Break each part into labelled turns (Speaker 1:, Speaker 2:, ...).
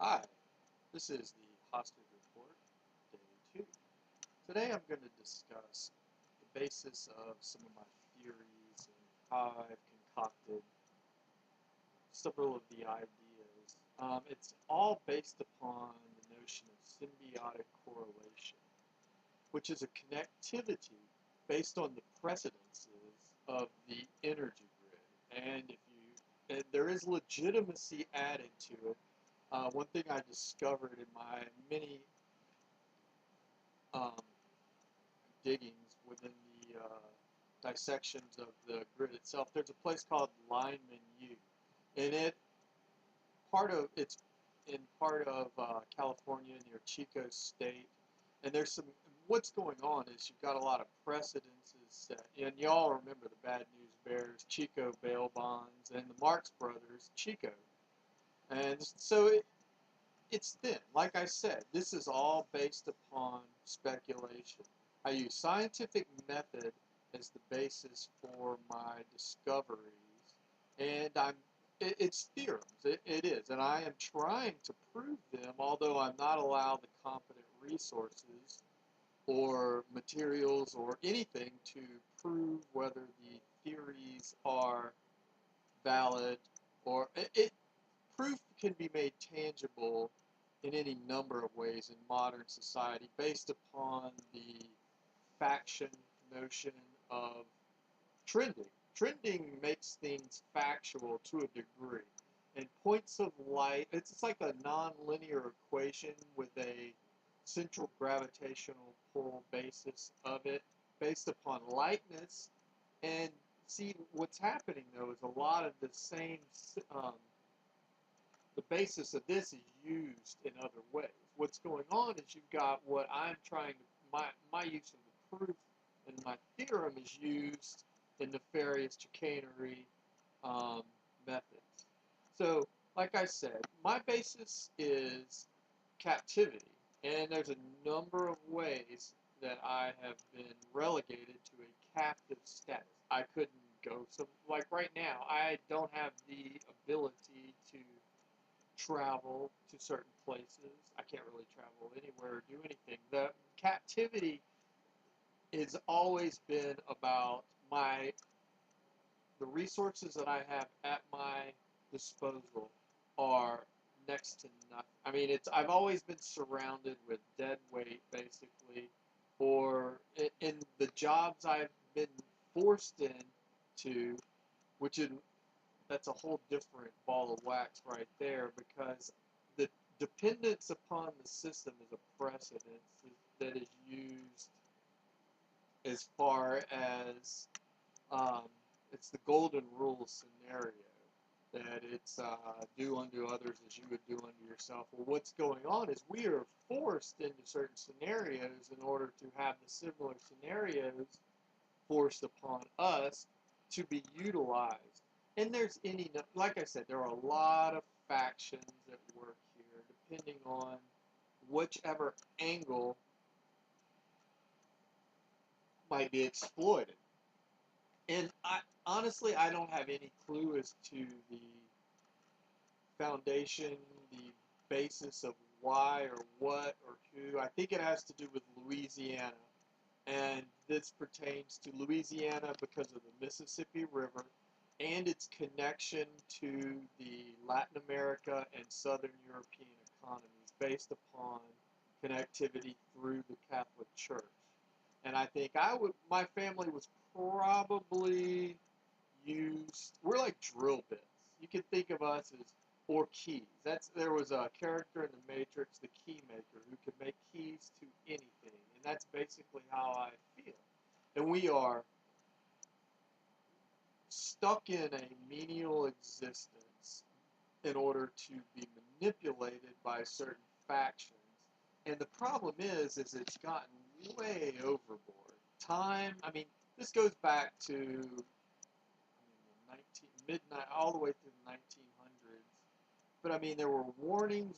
Speaker 1: Hi, this is the Hostage Report, Day 2. Today I'm going to discuss the basis of some of my theories and how I've concocted several of the ideas. It's all based upon the notion of symbiotic correlation, which is a connectivity based on the precedences of the energy grid. And there is legitimacy added to it. One thing I discovered in my many um, diggings within the dissections of the grid itself, there's a place called Lineman U, and it's in part of California near Chico State, and there's some. What's going on is you've got a lot of precedences set, and y'all remember the Bad News Bears, Chico bail bonds, and the Marx Brothers, Chico, and so it's thin. Like I said, this is all based upon speculation. I use scientific method as the basis for my discoveries, and it's theorems. It is, and I am trying to prove them, although I'm not allowed the competent resources or materials or anything to prove whether the theories are valid or proof can be made tangible in any number of ways in modern society based upon the faction notion of trending. Trending makes things factual to a degree. And points of light, it's like a nonlinear equation with a central gravitational pull basis of it based upon lightness. And see, what's happening though is a lot of the same um, the basis of this is used in other ways. What's going on is you've got what I'm trying to, my use of the proof and my theorem is used in nefarious chicanery methods. So, like I said, my basis is captivity, and there's a number of ways that I have been relegated to a captive status. I couldn't go so like right now. I don't have the ability to travel to certain places. I can't really travel anywhere or do anything. The captivity has always been about the resources that I have at my disposal are next to nothing. I mean, I've always been surrounded with dead weight, basically, or in the jobs I've been forced into, which is that's a whole different ball of wax right there because the dependence upon the system is a precedent that is used as far as um, it's the golden rule scenario that it's do unto others as you would do unto yourself. Well, what's going on is we are forced into certain scenarios in order to have the similar scenarios forced upon us to be utilized. And like I said, there are a lot of factions at work here, depending on whichever angle might be exploited. And I don't have any clue as to the foundation, the basis of why or what or who. I think it has to do with Louisiana. And this pertains to Louisiana because of the Mississippi River and its connection to the Latin America and Southern European economies based upon connectivity through the Catholic Church. And I think my family was probably we're like drill bits. You can think of us as, or keys. There was a character in the Matrix, the key maker, who could make keys to anything. And that's basically how I feel. And we are stuck in a menial existence in order to be manipulated by certain factions. And the problem is it's gotten way overboard. I mean, this goes back to the midnight, all the way through the 1900s. But I mean, there were warnings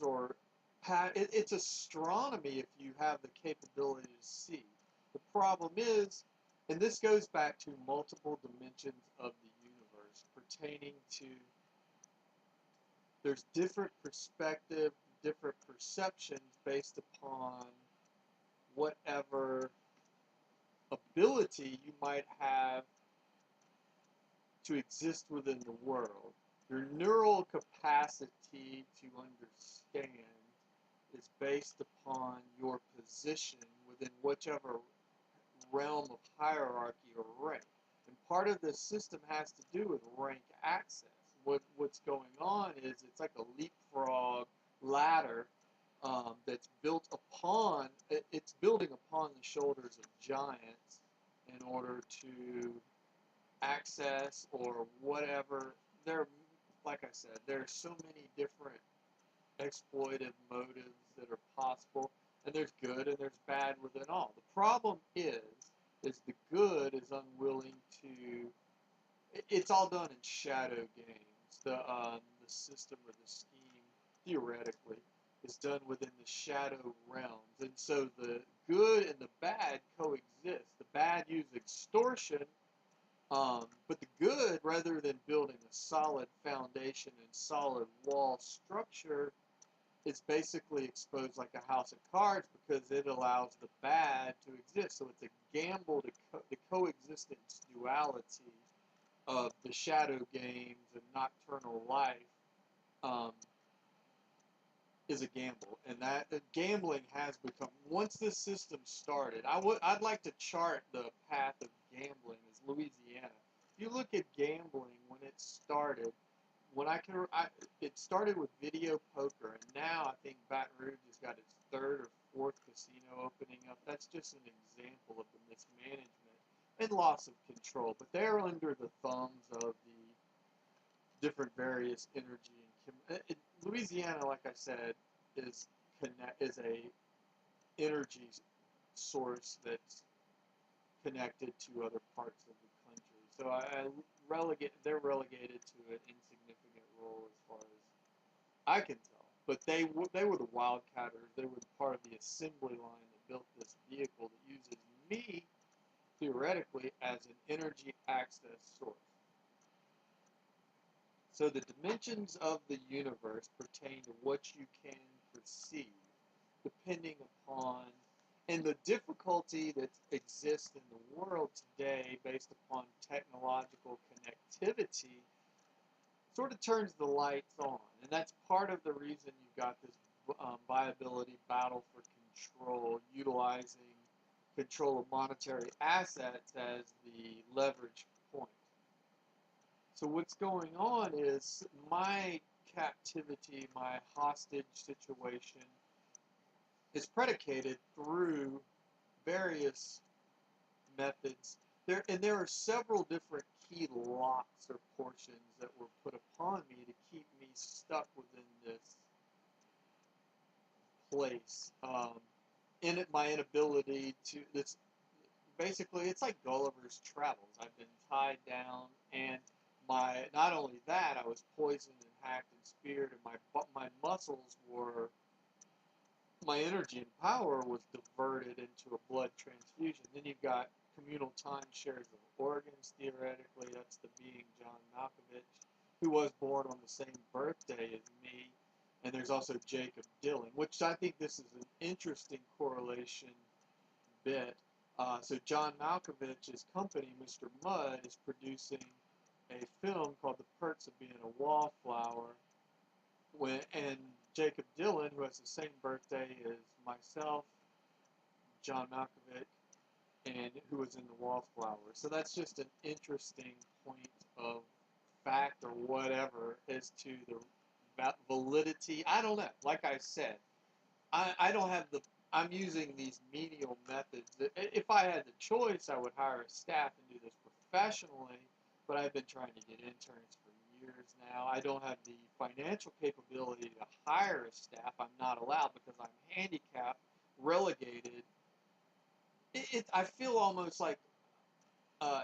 Speaker 1: it's astronomy if you have the capability to see. The problem is, and this goes back to multiple dimensions of the universe pertaining to there's different perspective different perceptions based upon whatever ability you might have to exist within the world. Your neural capacity to understand is based upon your position within whichever realm of hierarchy or rank. And part of this system has to do with rank access. What's going on is it's like a leapfrog ladder that's built upon, it's building upon the shoulders of giants in order to access or whatever. Like I said, there are so many different exploitive motives that are possible, and there's good and there's bad within all. The problem is the good is unwilling to. It's all done in shadow games. The system or the scheme theoretically is done within the shadow realms, and so the good and the bad coexist. The bad use extortion. But the good, rather than building a solid foundation and solid wall structure, is basically exposed like a house of cards because it allows the bad to exist. So it's a gamble the coexistence duality of the shadow games and nocturnal life is a gamble, and that gambling has become. Once this system started, I'd like to chart the path of gambling as Louisiana. If you look at gambling when it started, it started with video poker, and now I think Baton Rouge has got its third or fourth casino opening up. That's just an example of the mismanagement and loss of control. But they're under the thumbs of the different various energy and Louisiana, like I said, is a energy source that's connected to other parts of the country. So they're relegated to an insignificant role as far as I can tell. But they were the wildcatters. They were part of the assembly line that built this vehicle that uses me theoretically as an energy access source. So the dimensions of the universe pertain to what you can perceive, depending upon, and the difficulty that exists in the world today based upon technological connectivity sort of turns the lights on. And that's part of the reason you've got this viability battle for control, utilizing control of monetary assets as the leverage point. So what's going on is my captivity, my hostage situation is predicated through various methods. There are several different key locks or portions that were put upon me to keep me stuck within this place. My inability to this basically it's like Gulliver's Travels. I've been tied down, and not only that, I was poisoned and hacked and speared, and my muscles were, my energy and power was diverted into a blood transfusion. Then you've got communal timeshares of organs, theoretically. That's the being John Malkovich, who was born on the same birthday as me. And there's also Jacob Dylan, which I think this is an interesting correlation bit. So John Malkovich's company, Mr. Mudd, is producing a film called The Perks of Being a Wallflower, and Jacob Dylan, who has the same birthday as myself, John Malkovich, and who was in The Wallflower. So that's just an interesting point of fact or whatever as to the validity. I don't know. Like I said, I don't have I'm using these menial methods. If I had the choice, I would hire a staff and do this professionally, but I've been trying to get interns for years now. I don't have the financial capability to hire a staff. I'm not allowed because I'm handicapped, relegated. I feel almost like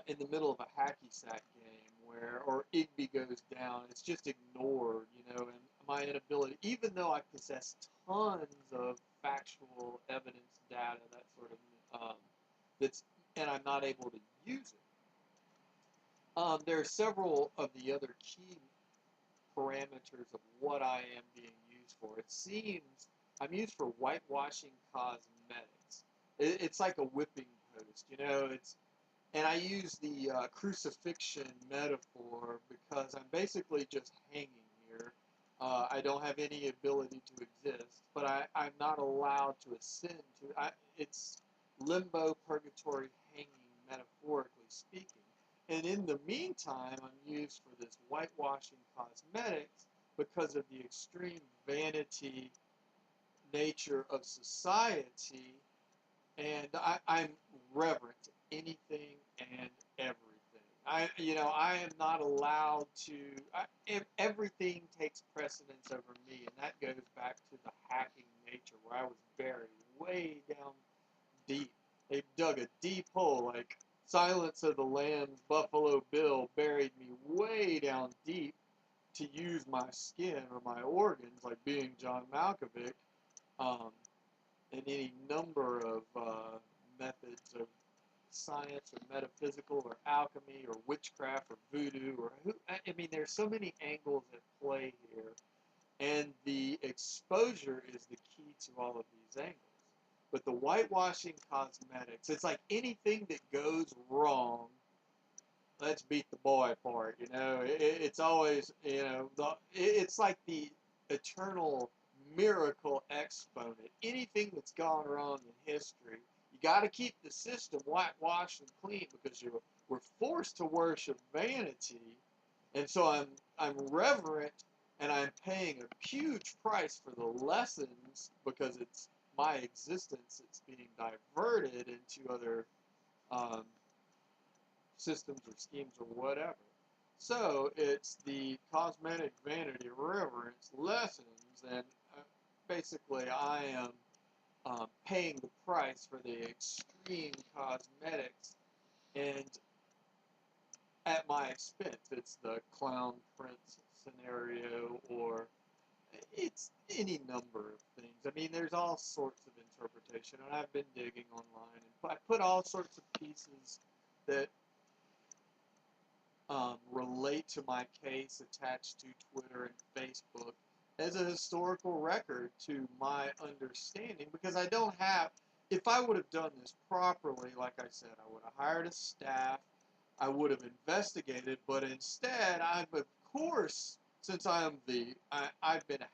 Speaker 1: in the middle of a hacky sack game or Igby goes down. It's just ignored, and my inability, even though I possess tons of factual evidence, data, that sort of, and I'm not able to use it. There are several of the other key parameters of what I am being used used for. It seems I'm used for whitewashing cosmetics. It's like a whipping post, you know. And I use the crucifixion metaphor because I'm basically just hanging here. I don't have any ability to exist, but I'm not allowed to ascend to. It's limbo, purgatory, hanging, metaphorically speaking. And in the meantime, I'm used for this whitewashing cosmetics because of the extreme vanity nature of society, and I'm reverent to anything and everything. I am not allowed to. Everything takes precedence over me, and that goes back to the hacking nature, where I was buried way down deep. They dug a deep hole, like Silence of the Lambs, Buffalo Bill buried me way down deep to use my skin or my organs, like being John Malkovich, um, and any number of methods of science or metaphysical or alchemy or witchcraft or voodoo or I mean, there's so many angles at play here, and the exposure is the key to all of these angles. But the whitewashing cosmetics, it's like anything that goes wrong, let's beat the boy part, you know. It's always, you know, it's like the eternal miracle exponent. Anything that's gone wrong in history, you got to keep the system whitewashed and clean because we're forced to worship vanity, and so I'm reverent, and I'm paying a huge price for the lessons because it's my existence that's being diverted into other um, systems or schemes or whatever. So it's the cosmetic vanity reverence lessons, and basically I am paying the price for the extreme cosmetics, and at my expense. It's the clown prince scenario, or it's any number of things. I mean, there's all sorts of interpretation, and I've been digging online, and I put all sorts of pieces that relate to my case attached to Twitter and Facebook as a historical record to my understanding, because I don't have, if I would have done this properly, like I said, I would have hired a staff, I would have investigated, but instead, of course, since I've been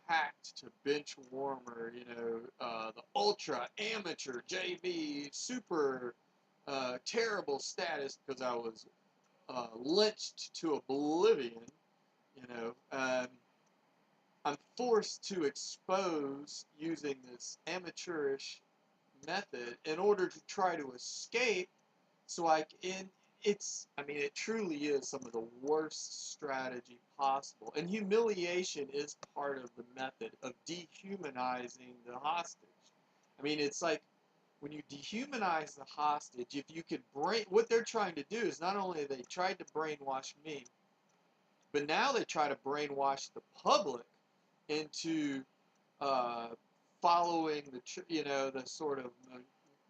Speaker 1: hacked to bench warmer, you know, the ultra amateur JV super terrible status because I was lynched to oblivion, you know. I'm forced to expose using this amateurish method in order to try to escape. So I mean, it truly is some of the worst strategy possible. And humiliation is part of the method of dehumanizing the hostage. I mean, it's like when you dehumanize the hostage, if you could what they're trying to do is not only they tried to brainwash me, but now they try to brainwash the public into uh, following you know, the sort of,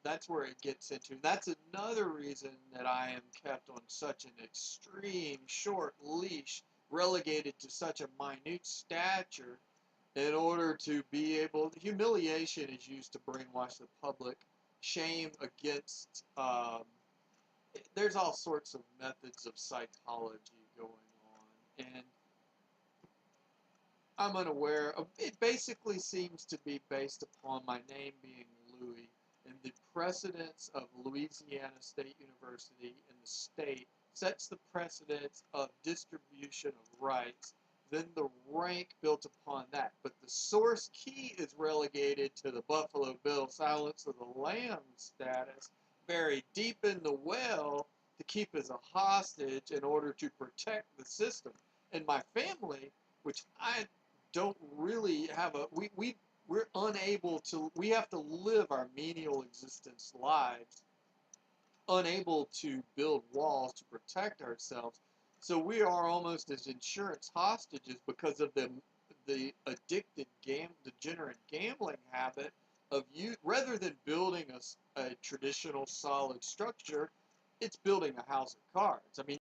Speaker 1: that's where it gets into. That's another reason that I am kept on such an extreme short leash, relegated to such a minute stature, in order to be able. Humiliation is used to brainwash the public. Shame against. There's all sorts of methods of psychology going on, and I'm unaware of. It basically seems to be based upon my name being Louis, and the precedence of Louisiana State University in the state sets the precedence of distribution of rights, then the rank built upon that. But the source key is relegated to the Buffalo Bill Silence of the Lambs status, buried deep in the well to keep as a hostage in order to protect the system. And my family, which I don't really have we're unable to, we have to live our menial existence lives, unable to build walls to protect ourselves. So we are almost as insurance hostages because of the addicted degenerate gambling habit of you. Rather than building a traditional solid structure, it's building a house of cards. I mean,